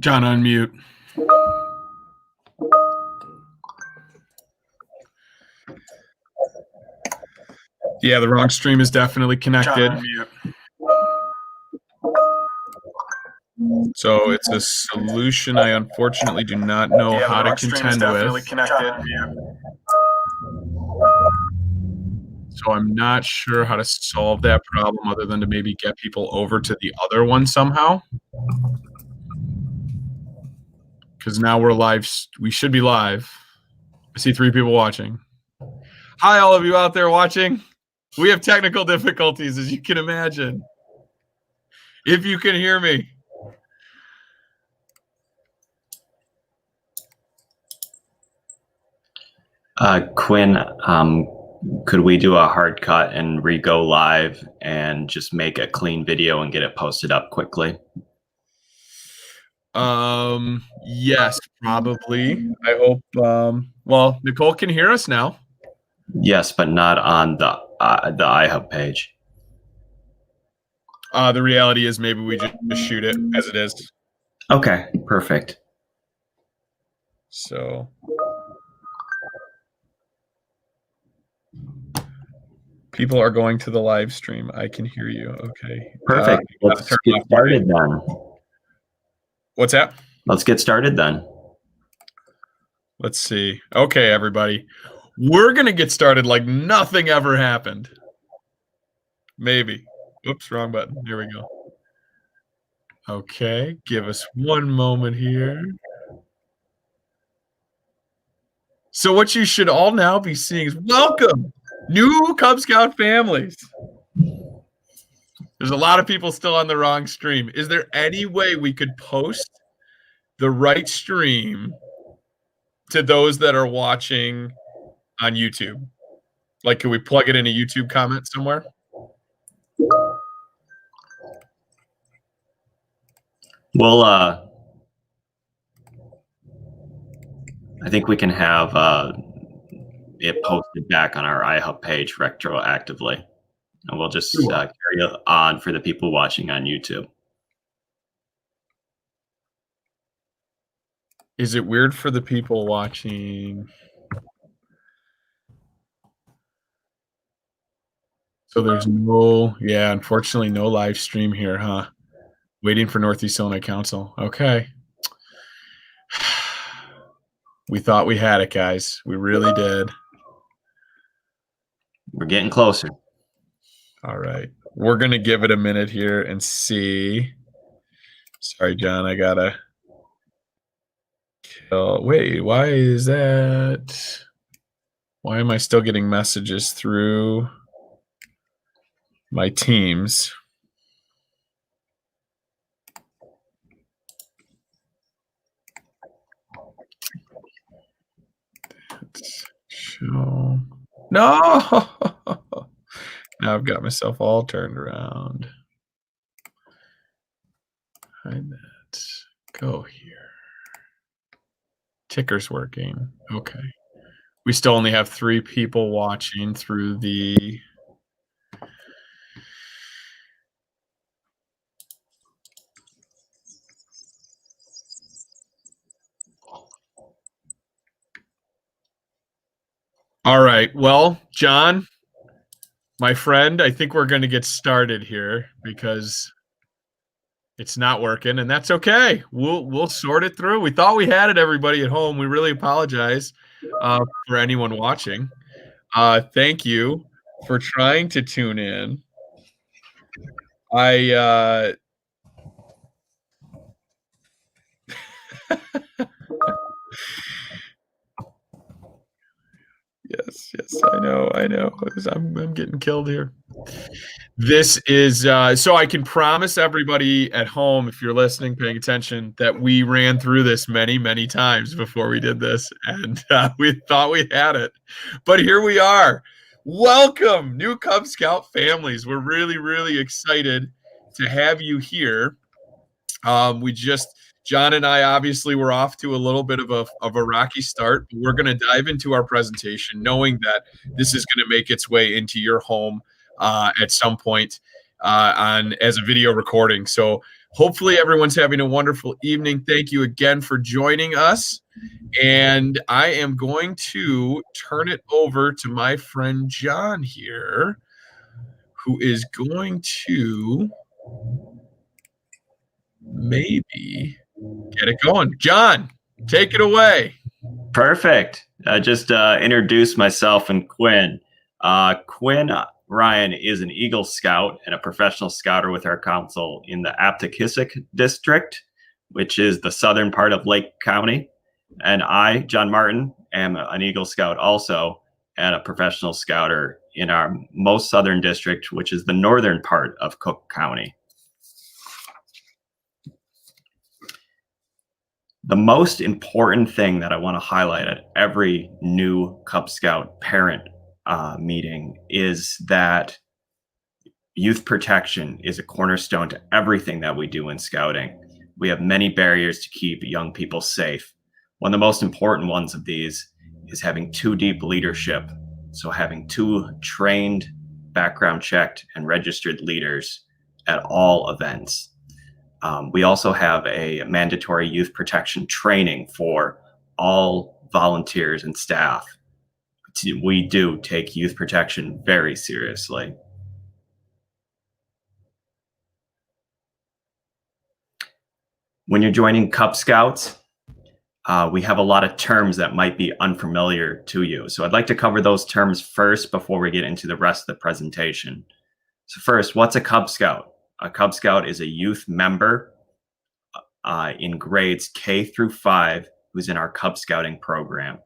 John, unmute. Yeah, the wrong stream is definitely connected. John, unmute. So it's a solution I unfortunately do not know how to contend with. So I'm not sure how to solve that problem other than to maybe get people over to the other one somehow. Because now we're live. We should be live. I see 3 people watching. Hi, all of you out there watching. We have technical difficulties, as you can imagine. If you can hear me. Quinn, could we do a hard cut and re-go live and just make a clean video and get it posted up quickly? Yes, probably. I hope. Well, Nicole can hear us now. Yes, but not on the iHub page. The reality is maybe we just shoot it as it is. Okay, perfect. So people are going to the live stream. I can hear you. Okay. Perfect. Let's get started then. What's that? Let's get started then. Let's see. Okay, everybody. We're going to get started like nothing ever happened. Maybe. Oops, wrong button. Here we go. Okay, give us one moment here. So what you should all now be seeing is welcome, new Cub Scout families. There's a lot of people still on the wrong stream. Is there any way we could post the right stream to those that are watching on YouTube? Like, can we plug it in a YouTube comment somewhere? Well, I think we can have it posted back on our iHub page retroactively. And we'll just carry it on for the people watching on YouTube. Is it weird for the people watching? So there's unfortunately no live stream here, huh? Waiting for Northeast Illinois Council. Okay. We thought we had it, guys. We really did. We're getting closer. All right. We're going to give it a minute here and see. Sorry, John. I got to kill. Wait, why is that? Why am I still getting messages through my Teams? Show. No. Now I've got myself all turned around. Hide that. Go here. Ticker's working. Okay. We still only have 3 people watching through the All right. Well, John, my friend, I think we're going to get started here because it's not working, and that's okay. We'll sort it through. We thought we had it, everybody at home. We really apologize for anyone watching. Thank you for trying to tune in. Yes, I know. I'm getting killed here. This is so I can promise everybody at home, if you're listening, paying attention, that we ran through this many, many times before we did this, and we thought we had it, but here we are. Welcome, new Cub Scout families. We're really, really excited to have you here. John and I obviously were off to a little bit of a rocky start. We're going to dive into our presentation knowing that this is going to make its way into your home at some point as a video recording. So hopefully everyone's having a wonderful evening. Thank you again for joining us. And I am going to turn it over to my friend John here, who is going to maybe get it going. John, take it away. Perfect. Just introduce myself and Quinn. Quinn Ryan is an Eagle Scout and a professional scouter with our council in the Aptakisik district, which is the southern part of Lake County. And I, John Martin, am an Eagle Scout also and a professional scouter in our most southern district, which is the northern part of Cook County. The most important thing that I want to highlight at every new Cub Scout parent meeting is that youth protection is a cornerstone to everything that we do in scouting. We have many barriers to keep young people safe. One of the most important ones of these is having 2 deep leadership. So having 2 trained, background checked, and registered leaders at all events. We also have a mandatory youth protection training for all volunteers and staff. We do take youth protection very seriously. When you're joining Cub Scouts, we have a lot of terms that might be unfamiliar to you. So I'd like to cover those terms first before we get into the rest of the presentation. So first, what's a Cub Scout? A Cub Scout is a youth member in grades K through 5 who's in our Cub Scouting program.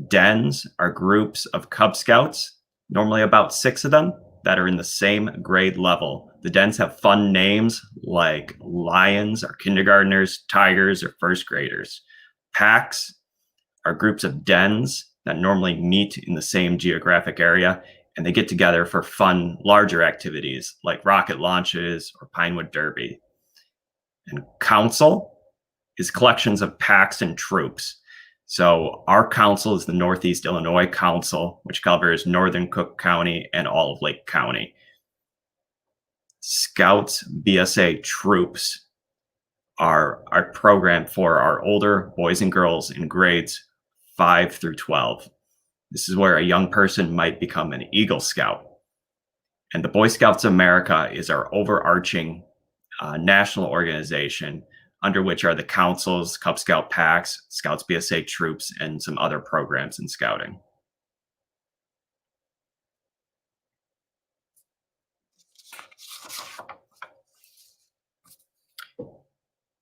Dens are groups of Cub Scouts, normally about 6 of them, that are in the same grade level. The dens have fun names like Lions are kindergartners, Tigers are first graders. Packs are groups of dens that normally meet in the same geographic area, and they get together for fun, larger activities like rocket launches or Pinewood Derby. And council is collections of packs and troops. So our council is the Northeast Illinois Council, which covers northern Cook County and all of Lake County. Scouts BSA troops are our program for our older boys and girls in grades 5 through 12. This is where a young person might become an Eagle Scout. And the Boy Scouts of America is our overarching national organization, under which are the councils, Cub Scout packs, Scouts BSA troops, and some other programs in scouting.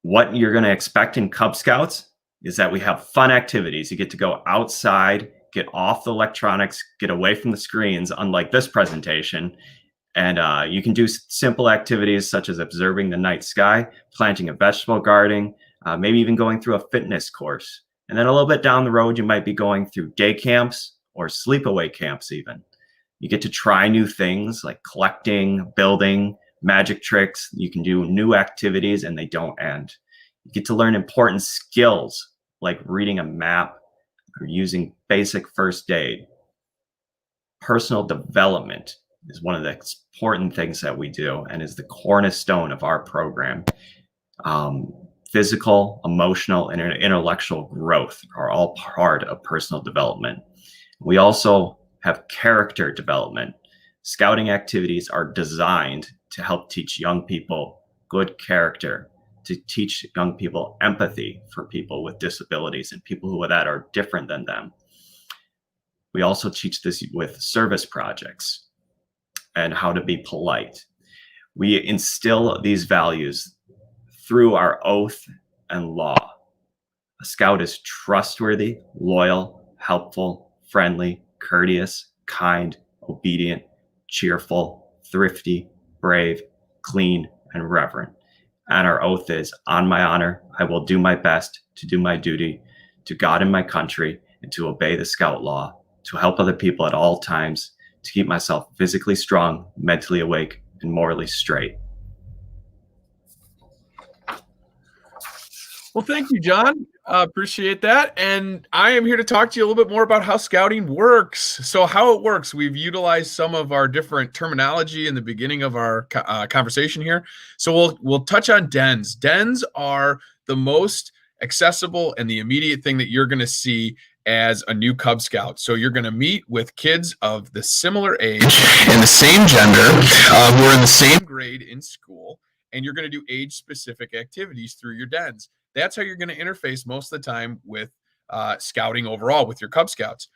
What you're going to expect in Cub Scouts is that we have fun activities. You get to go outside, get off the electronics, get away from the screens, unlike this presentation. And you can do simple activities such as observing the night sky, planting a vegetable garden, maybe even going through a fitness course. And then a little bit down the road, you might be going through day camps or sleepaway camps even. You get to try new things like collecting, building, magic tricks. You can do new activities and they don't end. You get to learn important skills like reading a map or using basic first aid. Personal development is one of the important things that we do and is the cornerstone of our program. Physical, emotional, and intellectual growth are all part of personal development. We also have character development. Scouting activities are designed to help teach young people good character, to teach young people empathy for people with disabilities and people who are different than them. We also teach this with service projects and how to be polite. We instill these values through our oath and law. A scout is trustworthy, loyal, helpful, friendly, courteous, kind, obedient, cheerful, thrifty, brave, clean, and reverent. And our oath is, on my honor, I will do my best to do my duty to God and my country and to obey the scout law, to help other people at all times, to keep myself physically strong, mentally awake, and morally straight. Well, thank you, John. Appreciate that. And I am here to talk to you a little bit more about how scouting works. So, how it works, we've utilized some of our different terminology in the beginning of our conversation here. So, we'll touch on dens. Dens are the most accessible and the immediate thing that you're going to see as a new Cub Scout. So, you're going to meet with kids of the similar age and the same gender who are in the same grade in school, and you're going to do age-specific activities through your dens. That's how you're going to interface most of the time with scouting overall with your Cub Scouts.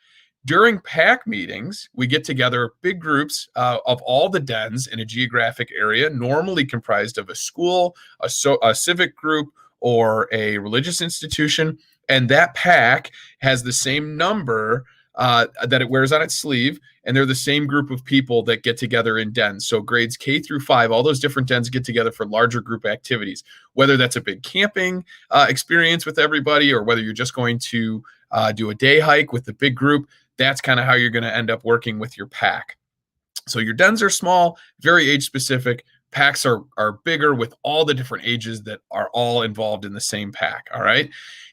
During pack meetings, we get together big groups of all the dens in a geographic area, normally comprised of a school, a civic group, or a religious institution. And that pack has the same number that it wears on its sleeve, and they're the same group of people that get together in dens. So grades K through 5, all those different dens get together for larger group activities, whether that's a big camping experience with everybody, or whether you're just going to do a day hike with the big group. That's kind of how you're going to end up working with your pack. So your dens are small, very age specific. Packs are bigger with all the different ages that are all involved in the same pack. All right.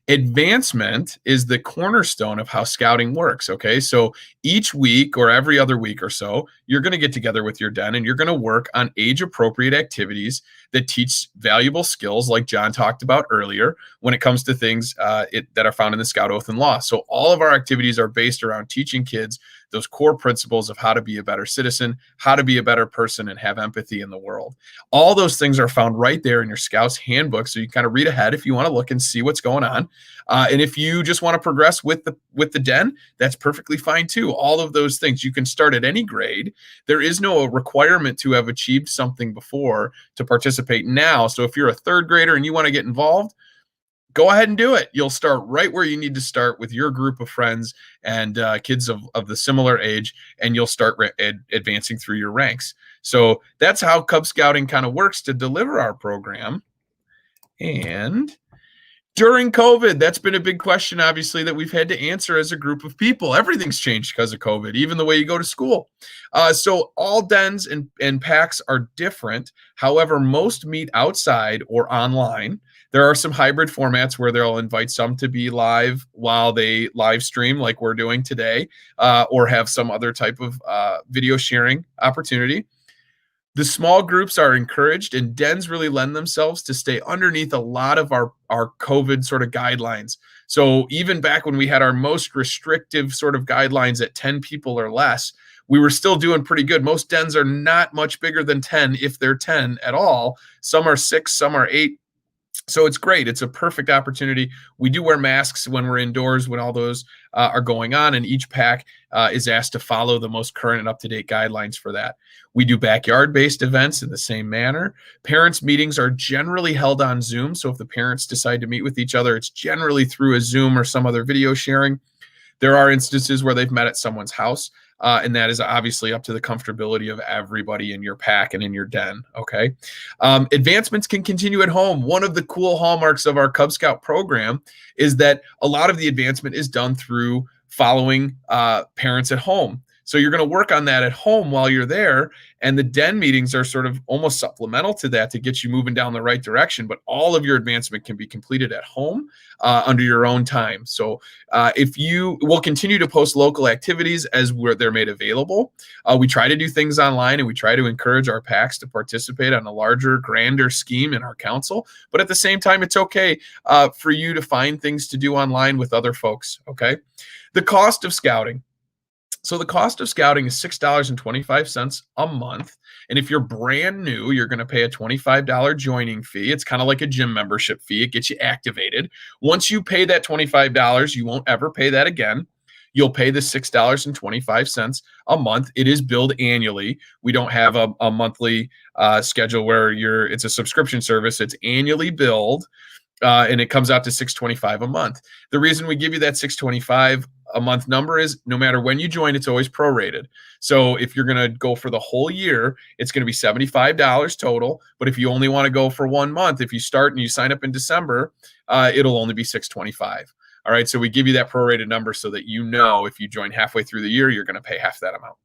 Advancement is the cornerstone of how scouting works. Okay. So each week or every other week or so, you're going to get together with your den and you're going to work on age appropriate activities that teach valuable skills, like John talked about earlier, when it comes to things that are found in the Scout Oath and Law. So all of our activities are based around teaching kids those core principles of how to be a better citizen, how to be a better person, and have empathy in the world. All those things are found right there in your Scout's handbook. So you can kind of read ahead if you want to look and see what's going on. And if you just want to progress with the den, that's perfectly fine too. All of those things, you can start at any grade. There is no requirement to have achieved something before to participate now. So if you're a third grader and you want to get involved, go ahead and do it. You'll start right where you need to start with your group of friends and kids of the similar age, and you'll start advancing through your ranks. So that's how Cub Scouting kind of works to deliver our program. And during COVID, that's been a big question, obviously, that we've had to answer as a group of people. Everything's changed because of COVID, even the way you go to school. So all dens and packs are different. However, most meet outside or online. There are some hybrid formats where they'll invite some to be live while they live stream like we're doing today, or have some other type of video sharing opportunity. The small groups are encouraged, and dens really lend themselves to stay underneath a lot of our COVID sort of guidelines. So even back when we had our most restrictive sort of guidelines at 10 people or less, we were still doing pretty good. Most dens are not much bigger than 10, if they're 10 at all. Some are 6, some are 8. So it's great. It's a perfect opportunity. We do wear masks when we're indoors, when all those are going on, and each pack is asked to follow the most current and up-to-date guidelines for that. We do backyard-based events in the same manner. Parents' meetings are generally held on Zoom. So if the parents decide to meet with each other, it's generally through a Zoom or some other video sharing. There are instances where they've met at someone's house. And that is obviously up to the comfortability of everybody in your pack and in your den, okay? Advancements can continue at home. One of the cool hallmarks of our Cub Scout program is that a lot of the advancement is done through following parents at home. So you're going to work on that at home while you're there, and the den meetings are sort of almost supplemental to that to get you moving down the right direction. But all of your advancement can be completed at home under your own time. So if you will continue to post local activities as they're made available. We try to do things online, and we try to encourage our packs to participate on a larger, grander scheme in our council. But at the same time, it's okay for you to find things to do online with other folks, okay? The cost of scouting. So the cost of scouting is $6.25 a month. And if you're brand new, you're going to pay a $25 joining fee. It's kind of like a gym membership fee. It gets you activated. Once you pay that $25, you won't ever pay that again. You'll pay the $6.25 a month. It is billed annually. We don't have a monthly schedule where it's a subscription service. It's annually billed. And it comes out to $6.25 a month. The reason we give you that $6.25 a month number is no matter when you join, it's always prorated. So if you're going to go for the whole year, it's going to be $75 total. But if you only want to go for 1 month, if you start and you sign up in December, it'll only be $6.25. All right. So we give you that prorated number so that you know if you join halfway through the year, you're going to pay half that amount.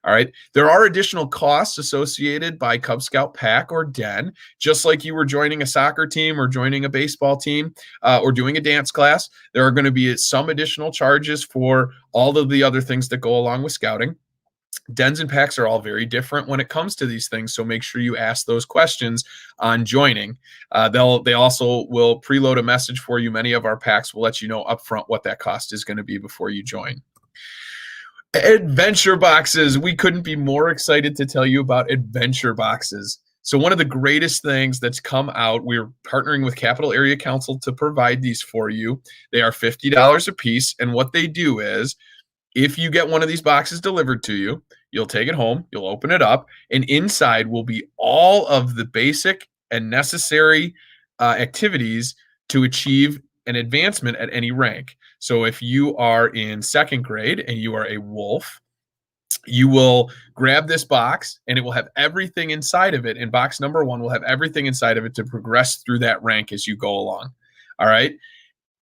All right. There are additional costs associated by Cub Scout Pack or Den, just like you were joining a soccer team or joining a baseball team or doing a dance class. There are going to be some additional charges for all of the other things that go along with scouting. Dens and packs are all very different when it comes to these things, so make sure you ask those questions on joining. They also will preload a message for you. Many of our packs will let you know upfront what that cost is going to be before you join. Adventure boxes. We couldn't be more excited to tell you about adventure boxes. So one of the greatest things that's come out, we're partnering with Capital Area Council to provide these for you. They are $50 a piece, and what they do is, if you get one of these boxes delivered to you, you'll take it home, you'll open it up, and inside will be all of the basic and necessary activities to achieve an advancement at any rank. So if you are in second grade and you are a wolf, you will grab this box and it will have everything inside of it. And box number 1 will have everything inside of it to progress through that rank as you go along. All right.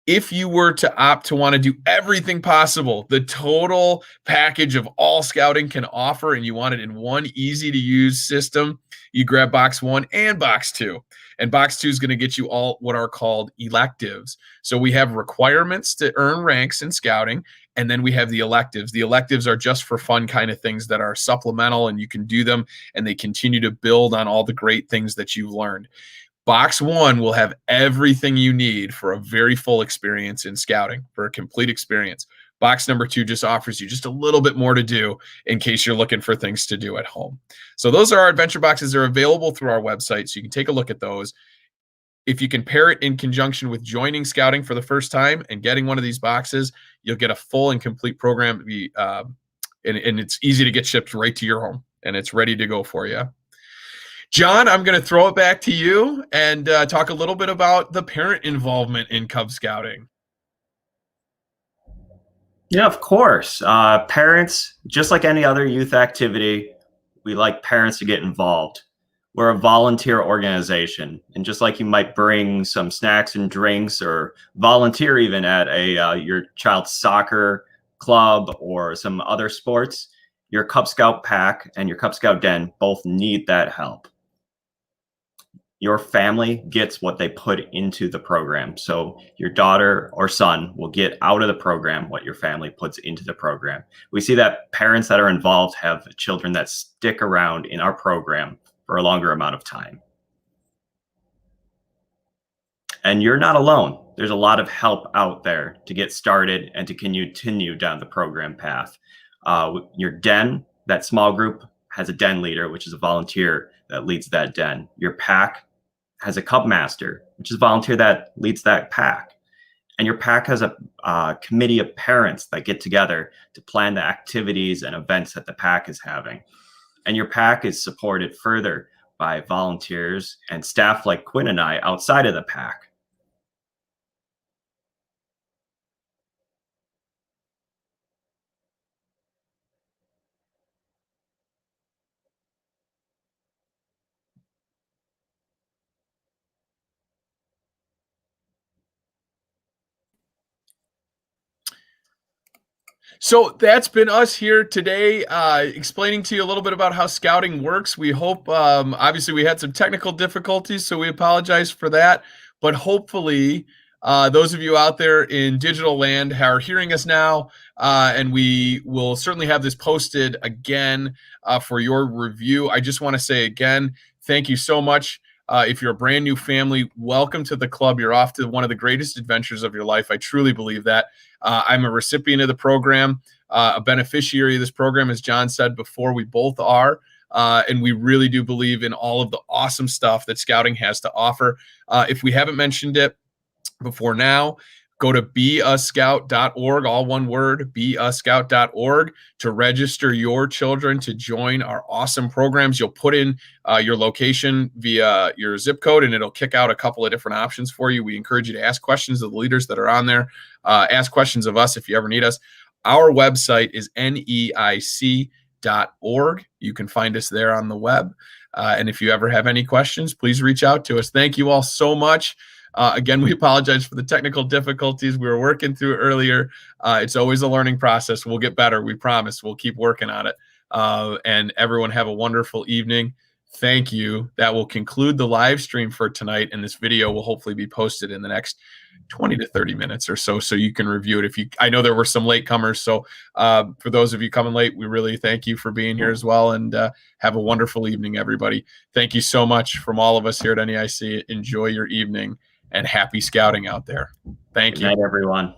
If you were to opt to want to do everything possible, the total package of all scouting can offer, and you want it in one easy to use system, you grab box 1 and box 2. And box 2 is going to get you all what are called electives. So we have requirements to earn ranks in scouting, and then we have the electives. The electives are just for fun kind of things that are supplemental, and you can do them, and they continue to build on all the great things that you've learned. Box 1 will have everything you need for a very full experience in scouting, for a complete experience. Box number 2 just offers you just a little bit more to do in case you're looking for things to do at home. So those are our adventure boxes. They're available through our website, so you can take a look at those. If you can pair it in conjunction with joining scouting for the first time and getting one of these boxes, you'll get a full and complete program, and it's easy to get shipped right to your home, and it's ready to go for you. John, I'm going to throw it back to you and talk a little bit about the parent involvement in Cub Scouting. Yeah, of course. Parents, just like any other youth activity, we like parents to get involved. We're a volunteer organization, and just like you might bring some snacks and drinks or volunteer even at your child's soccer club or some other sports, your Cub Scout Pack and your Cub Scout Den both need that help. Your family gets what they put into the program. So your daughter or son will get out of the program what your family puts into the program. We see that parents that are involved have children that stick around in our program for a longer amount of time. And you're not alone. There's a lot of help out there to get started and to continue down the program path. Your den, that small group, has a den leader, which is a volunteer that leads that den. Your pack has a cub master, which is a volunteer that leads that pack. And your pack has a committee of parents that get together to plan the activities and events that the pack is having. And your pack is supported further by volunteers and staff like Quinn and I outside of the pack. So that's been us here today, explaining to you a little bit about how scouting works. We hope, obviously we had some technical difficulties, so we apologize for that. But hopefully those of you out there in digital land are hearing us now, and we will certainly have this posted again for your review. I just want to say again, thank you so much. If you're a brand new family, welcome to the club. You're off to one of the greatest adventures of your life. I truly believe that. I'm a recipient of the program, a beneficiary of this program, as John said before. We both are, and we really do believe in all of the awesome stuff that scouting has to offer. If we haven't mentioned it before now, go to beascout.org, all one word, beascout.org, to register your children to join our awesome programs. You'll put in your location via your zip code, and it'll kick out a couple of different options for you. We encourage you to ask questions of the leaders that are on there. Ask questions of us if you ever need us. Our website is NEIC.org. You can find us there on the web. And if you ever have any questions, please reach out to us. Thank you all so much. Again, we apologize for the technical difficulties we were working through earlier. It's always a learning process. We'll get better. We promise. We'll keep working on it. And everyone have a wonderful evening. Thank you. That will conclude the live stream for tonight, and this video will hopefully be posted in the next 20 to 30 minutes or so you can review it. I know there were some latecomers, so for those of you coming late, we really thank you for being here as well, and have a wonderful evening, everybody. Thank you so much from all of us here at NEIC. Enjoy your evening, and happy scouting out there. Thank you. Good night, everyone.